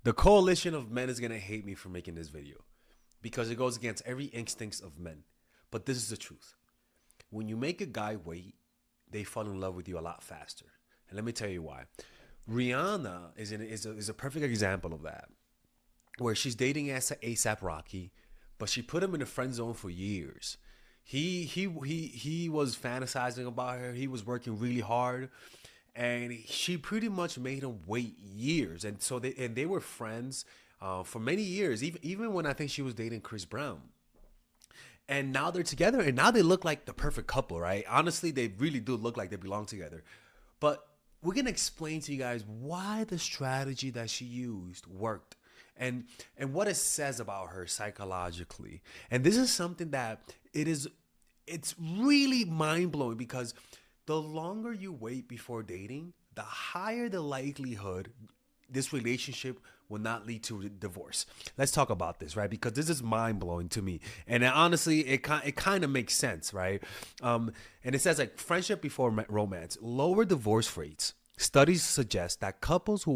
The coalition of men is going to hate me for making this video because it goes against every instinct of men. But this is the truth. When you make a guy wait, they fall in love with you a lot faster. And let me tell you why. Rihanna is a perfect example of that, where she's dating ASAP Rocky, but she put him in the friend zone for years. He was fantasizing about her. He was working really hard, and she pretty much made him wait years. And so they were friends for many years, even when I think she was dating Chris Brown. And now they're together, and now they look like the perfect couple, right? Honestly, they really do look like they belong together. But we're gonna explain to you guys why the strategy that she used worked, and what it says about her psychologically. And this is something that it's really mind-blowing, because the longer you wait before dating, the higher the likelihood this relationship will not lead to divorce. Let's talk about this, right? Because this is mind-blowing to me. And honestly, it kind of makes sense, right? And it says, like, friendship before romance, lower divorce rates. Studies suggest that couples who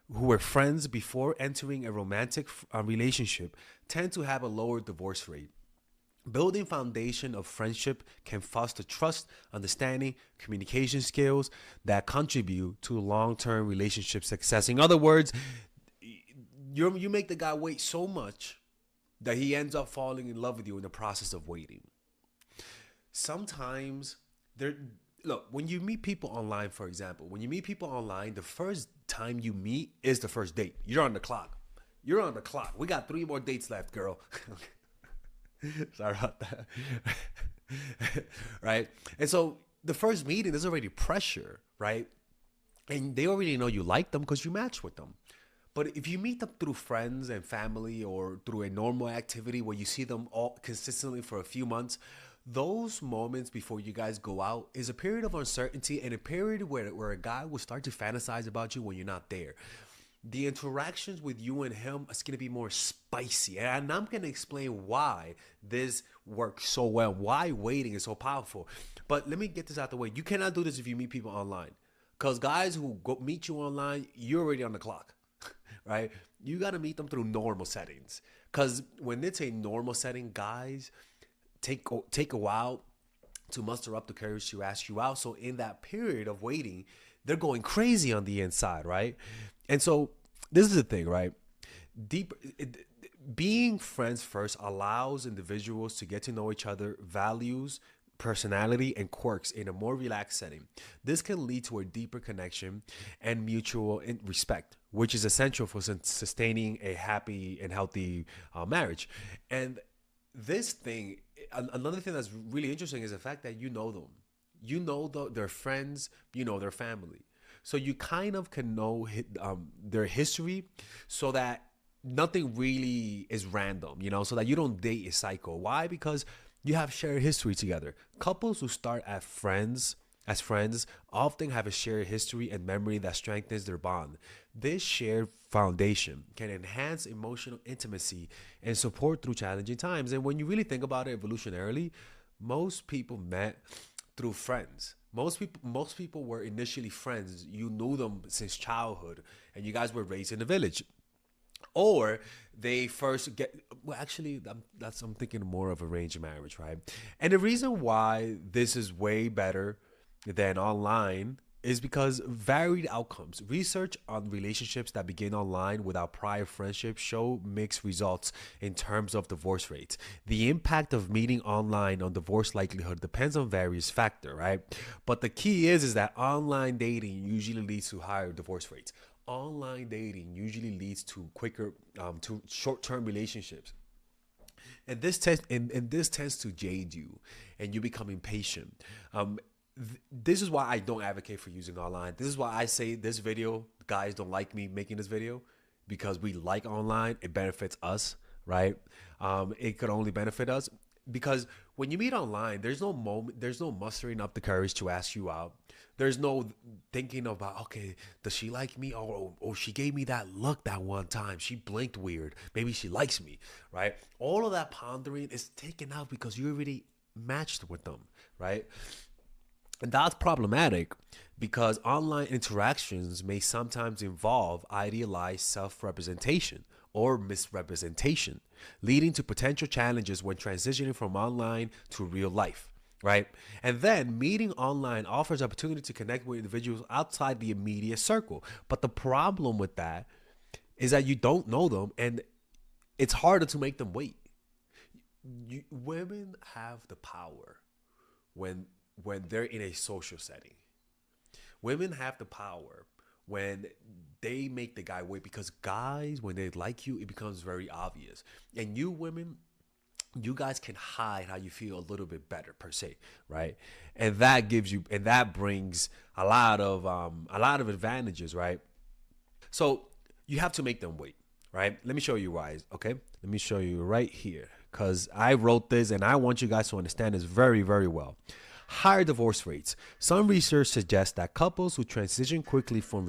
were friends before entering a romantic relationship tend to have a lower divorce rate. Building foundation of friendship can foster trust, understanding, communication skills that contribute to long-term relationship success. In other words, you make the guy wait so much that he ends up falling in love with you in the process of waiting. Sometimes look, when you meet people online, for example, the first time you meet is the first date. You're on the clock. We got 3 more dates left, girl. Sorry about that. Right? And so the first meeting, there's already pressure, right? And they already know you like them because you match with them. But if you meet them through friends and family, or through a normal activity where you see them all consistently for a few months, those moments before you guys go out is a period of uncertainty, and a period where a guy will start to fantasize about you when you're not there. The interactions with you and him is going to be more spicy. And I'm going to explain why this works so well, why waiting is so powerful. But let me get this out the way. You cannot do this if you meet people online. Because guys who meet you online, you're already on the clock, right? You got to meet them through normal settings. Because when it's a normal setting, guys take a while to muster up the courage to ask you out. So in that period of waiting, they're going crazy on the inside, right? And so this is the thing, right? Being friends first allows individuals to get to know each other, values, personality, and quirks in a more relaxed setting. This can lead to a deeper connection and mutual respect, which is essential for sustaining a happy and healthy marriage. And another thing that's really interesting is the fact that you know them. You know their friends, you know their family. So you kind of can know their history, so that nothing really is random, so that you don't date a cycle. Why? Because you have shared history together. Couples who start as friends often have a shared history and memory that strengthens their bond. This shared foundation can enhance emotional intimacy and support through challenging times. And when you really think about it evolutionarily, most people met through friends. Most people were initially friends. You knew them since childhood, and you guys were raised in the village. Or they first I'm thinking more of arranged marriage, right? And the reason why this is way better than online is because varied outcomes. Research on relationships that begin online without prior friendship show mixed results in terms of divorce rates. The impact of meeting online on divorce likelihood depends on various factors, right? But the key is that online dating usually leads to higher divorce rates. Online dating usually leads to quicker, to short-term relationships. And this tends to jade you, and you become impatient. This is why I don't advocate for using online. This is why I say this video, guys don't like me making this video, because we like online. It benefits us, right? It could only benefit us, because when you meet online, there's no mustering up the courage to ask you out. There's no thinking about, okay, does she like me? Or she gave me that look that one time. She blinked weird. Maybe she likes me, right? All of that pondering is taken out because you already matched with them, right? And that's problematic, because online interactions may sometimes involve idealized self representation or misrepresentation, leading to potential challenges when transitioning from online to real life. Right. And then meeting online offers opportunity to connect with individuals outside the immediate circle. But the problem with that is that you don't know them and it's harder to make them wait. Women have the power when they're in a social setting. Women have the power when they make the guy wait, because guys, when they like you, it becomes very obvious. And you women, you guys can hide how you feel a little bit better per se, right? And that gives you, and that brings a lot of advantages, right? So you have to make them wait, right? Let me show you why. Okay, let me show you right here, because I wrote this and I want you guys to understand this very, very well. Higher divorce rates. Some research suggests that couples who transition quickly from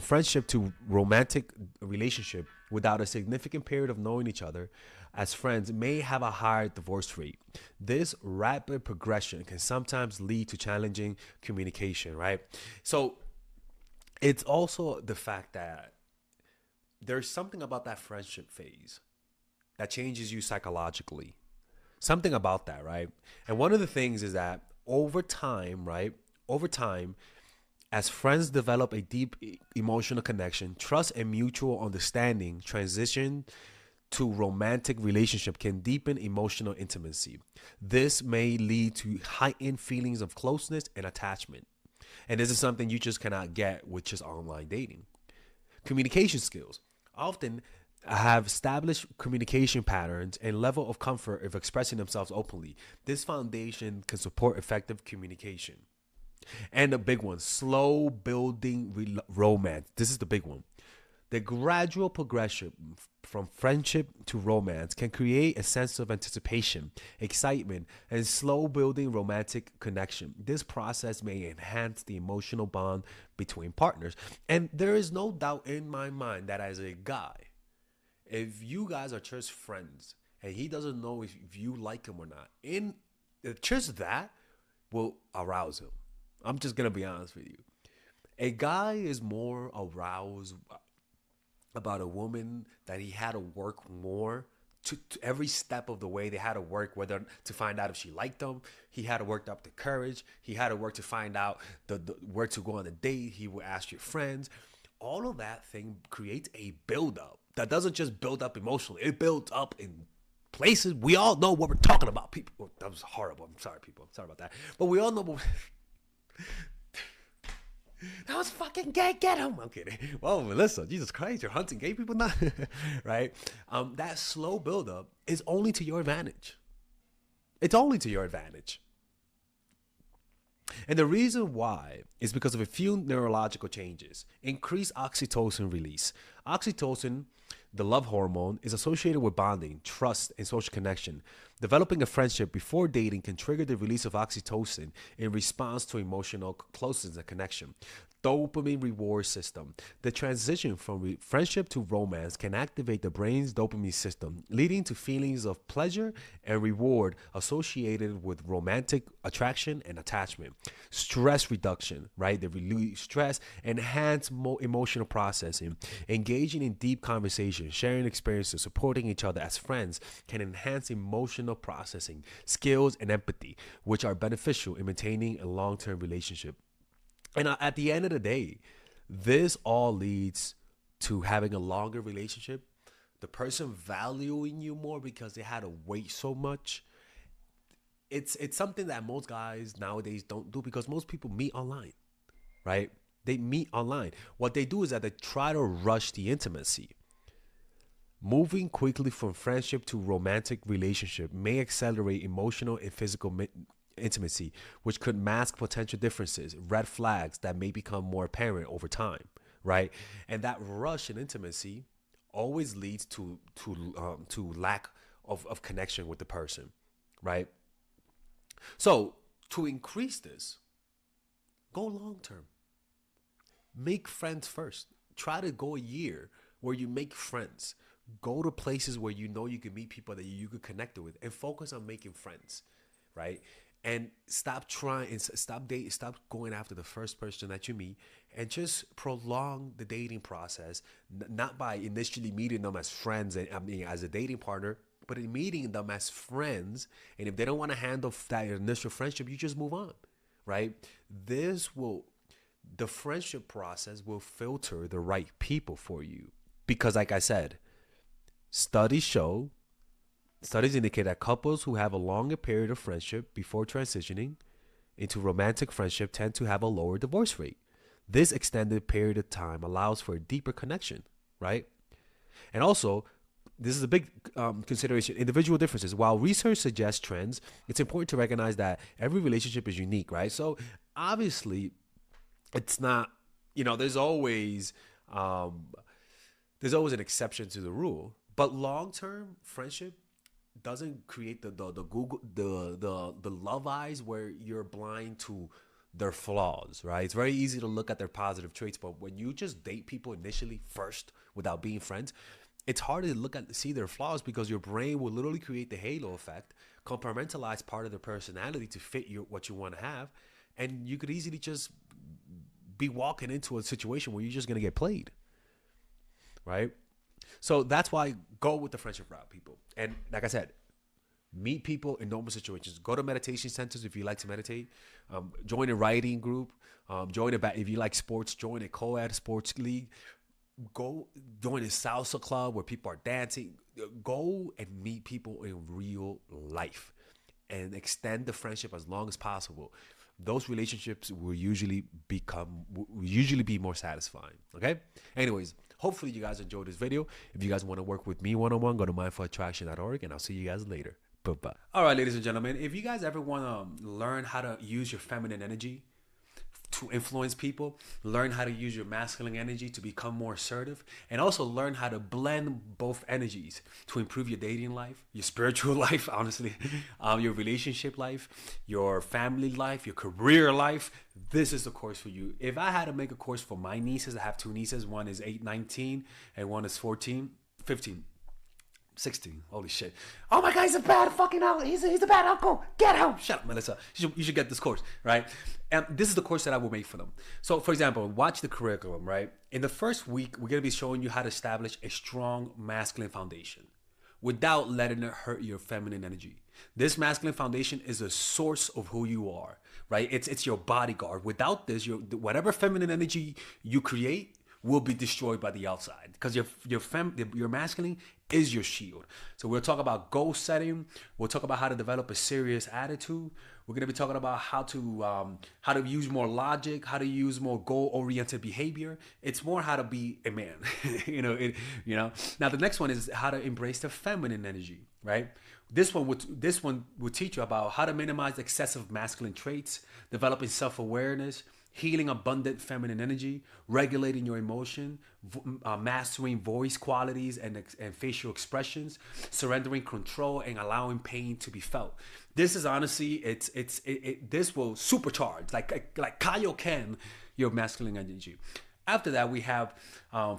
friendship to romantic relationship without a significant period of knowing each other as friends may have a higher divorce rate. This rapid progression can sometimes lead to challenging communication, right? So it's also the fact that there's something about that friendship phase that changes you psychologically. Something about that, right? And one of the things is that over time, right? Over time, as friends develop a deep emotional connection, trust and mutual understanding, transition to romantic relationship can deepen emotional intimacy. This may lead to heightened feelings of closeness and attachment. And this is something you just cannot get with just online dating. Communication skills. Often have established communication patterns and level of comfort of expressing themselves openly. This foundation can support effective communication. And the big one, slow building romance. This is the big one. The gradual progression from friendship to romance can create a sense of anticipation, excitement, and slow building romantic connection. This process may enhance the emotional bond between partners. And there is no doubt in my mind that as a guy, if you guys are just friends and he doesn't know if you like him or not, in just that will arouse him. I'm just gonna be honest with you. A guy is more aroused about a woman that he had to work more to every step of the way. They had to work whether to find out if she liked him. He had to work up the courage. He had to work to find out the where to go on a date. He would ask your friends. All of that thing creates a buildup that doesn't just build up emotionally. It builds up in places. We all know what we're talking about. People, oh, that was horrible. I'm sorry, people. I'm sorry about that. But we all know what. That was fucking gay. Get him. I'm kidding. Whoa, Melissa, Jesus Christ, you're hunting gay people now, right? That slow buildup is only to your advantage. It's only to your advantage. And the reason why is because of a few neurological changes. Increased oxytocin release. Oxytocin, the love hormone, is associated with bonding, trust, and social connection. Developing a friendship before dating can trigger the release of oxytocin in response to emotional closeness and connection. Dopamine reward system. The transition from friendship to romance can activate the brain's dopamine system, leading to feelings of pleasure and reward associated with romantic attraction and attachment. Stress reduction, right? The relieve stress, enhance emotional processing. Engaging in deep conversation, sharing experiences, supporting each other as friends can enhance emotional processing skills and empathy, which are beneficial in maintaining a long-term relationship. And at the end of the day, this all leads to having a longer relationship, the person valuing you more because they had to wait so much. It's something that most guys nowadays don't do because most people meet online, right? They meet online. What they do is that they try to rush the intimacy. Moving quickly from friendship to romantic relationship may accelerate emotional and physical intimacy, which could mask potential differences, red flags that may become more apparent over time, right? And that rush in intimacy always leads to lack of connection with the person, right? So to increase this, go long term. Make friends first. Try to go a year where you make friends. Go to places where you know you can meet people that you could connect with and focus on making friends, right? and stop going after the first person that you meet, and just prolong the dating process, not by initially meeting them as friends and as a dating partner, but in meeting them as friends. And if they don't want to handle that initial friendship, you just move on, right? The friendship process will filter the right people for you, because like I said, studies indicate that couples who have a longer period of friendship before transitioning into romantic friendship tend to have a lower divorce rate. This extended period of time allows for a deeper connection, right? And also, this is a big consideration, individual differences. While research suggests trends, it's important to recognize that every relationship is unique, right? So obviously, it's not, there's always an exception to the rule. But long-term friendship doesn't create the love eyes where you're blind to their flaws, right? It's very easy to look at their positive traits, but when you just date people initially first without being friends, it's hard to see their flaws, because your brain will literally create the halo effect, compartmentalize part of their personality to fit what you want to have, and you could easily just be walking into a situation where you're just gonna get played, right? So that's why go with the friendship route, people. And like I said, meet people in normal situations. Go to meditation centers if you like to meditate. Join a writing group. If you like sports, join a co-ed sports league. Go join a salsa club where people are dancing. Go and meet people in real life and extend the friendship as long as possible. Those relationships will usually be more satisfying. Okay? Anyways, hopefully you guys enjoyed this video. If you guys want to work with me one-on-one, go to mindfulattraction.org, and I'll see you guys later. Bye-bye. All right, ladies and gentlemen, if you guys ever want to learn how to use your feminine energy to influence people, learn how to use your masculine energy to become more assertive, and also learn how to blend both energies to improve your dating life, your spiritual life, honestly, your relationship life, your family life, your career life, this is the course for you. If I had to make a course for my nieces, I have two nieces, one is 19 and one is 15. 16. Holy shit. Oh my God, he's a bad fucking uncle. He's a bad uncle. Get him. Shut up, Melissa. You should get this course, right? And this is the course that I will make for them. So, for example, watch the curriculum, right? In the first week, we're going to be showing you how to establish a strong masculine foundation without letting it hurt your feminine energy. This masculine foundation is a source of who you are, right? It's your bodyguard. Without this, whatever feminine energy you create will be destroyed by the outside, because your masculine is your shield. So we'll talk about goal setting. We'll talk about how to develop a serious attitude. We're going to be talking about how to use more logic, how to use more goal-oriented behavior. It's more how to be a man. Now the next one is how to embrace the feminine energy, right? This one will teach you about how to minimize excessive masculine traits, developing self-awareness, healing abundant feminine energy, regulating your emotion, mastering voice qualities and facial expressions, surrendering control, and allowing pain to be felt. This is honestly, this will supercharge, like Kaioken, your masculine energy. After that, we have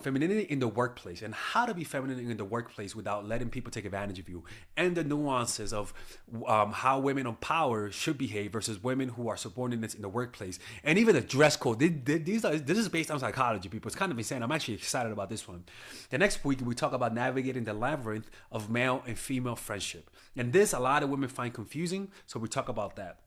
femininity in the workplace, and how to be feminine in the workplace without letting people take advantage of you, and the nuances of how women on power should behave versus women who are subordinates in the workplace, and even the dress code. This is based on psychology, people. It's kind of insane. I'm actually excited about this one. The next week, we talk about navigating the labyrinth of male and female friendship, and this a lot of women find confusing, so we talk about that.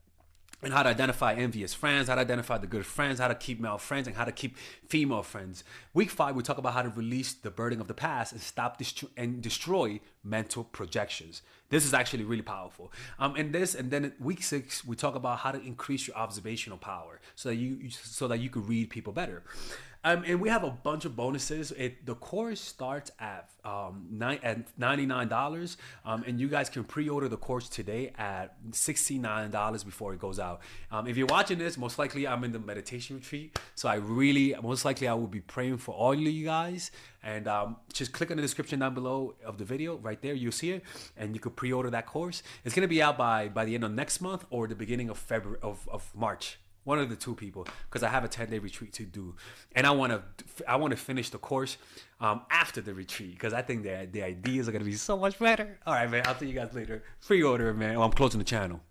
And how to identify envious friends, how to identify the good friends, how to keep male friends, and how to keep female friends. Week 5, we talk about how to release the burden of the past and stop and destroy mental projections. This is actually really powerful. And then week 6, we talk about how to increase your observational power so that you can read people better. And we have a bunch of bonuses. The course starts at $99, and you guys can pre-order the course today at $69 before it goes out. If you're watching this, most likely I'm in the meditation retreat, so most likely I will be praying for all of you guys. And just click on the description down below of the video. Right there, you'll see it, and you can pre-order that course. It's gonna be out by the end of next month or the beginning of February of March. One of the two, people, because I have a 10-day retreat to do, and I want to finish the course after the retreat, because I think the ideas are gonna be so much better. All right, man. I'll see you guys later. Pre-order, man. I'm closing the channel.